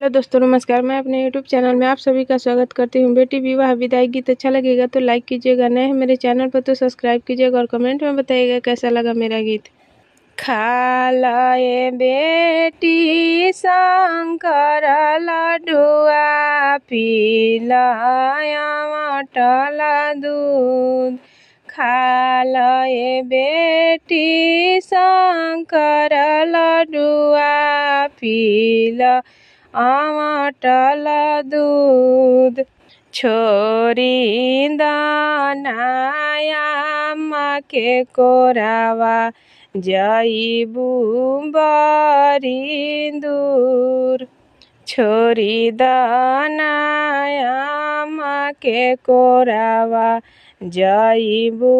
तो दोस्तों नमस्कार। मैं अपने YouTube चैनल में आप सभी का स्वागत करती हूँ। बेटी विवाह विदाई गीत अच्छा लगेगा तो लाइक कीजिएगा, नए हैं मेरे चैनल पर तो सब्सक्राइब कीजिएगा और कमेंट में बताइएगा कैसा लगा मेरा गीत। खालाए बेटी शंकर लडुआ पिलाया मटला दूध। खालाए बेटी शंकर लडुआ पिला मटल दूध। छोरी दानाया माँ के कोरावा जाइबू बड़ी दूर। छोरी दानाया माँ के कोरावा जाइबू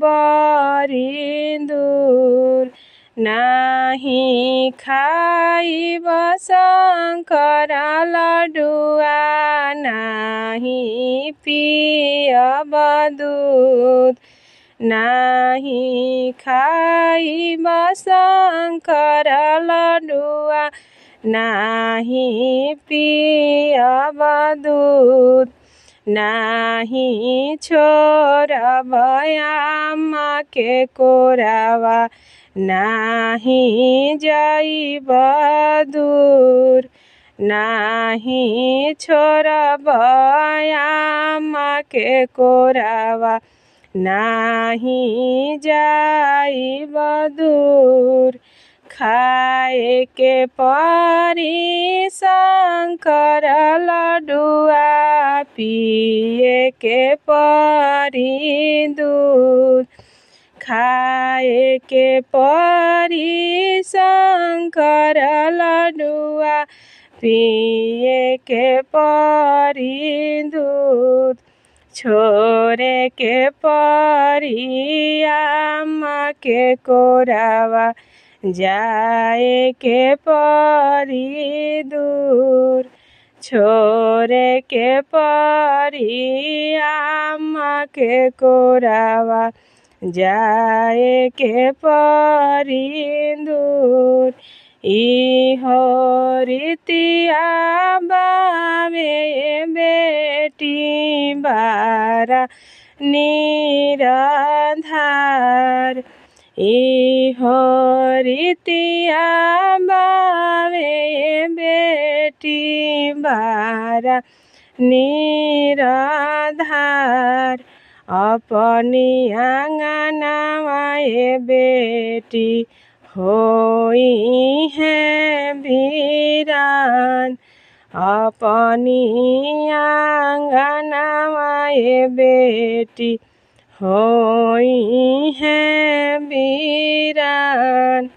बड़ी दूर। नाही खाइब शंकर लडुआ नाही पियब दूध। नाही खाइब शंकर लडुआ नाही पियब दूध। नाही छोड़ब आमा के कोरावा नाही जाइब दूर। नाही छोड़ब आमा के कोरावा नाही जाइब दूर। खाए के परी शंकर लडुआ पिए के परी दूध। खाए के परी शंकर लडुआ पिए के परी दूध। छोरे के परी आमा के कोरावा जाए के परी दूर। छोरे के परी आमा के कोरावा जाए के परी दूर। इहो रीतिया बावे बेटी बारा निराधार। इहो रीतिया बावे बेटी बारा निराधार। अपनी आंगनवाए बेटी होई है वीरान। अपनी आंगनवाए बेटी होई है वीरान।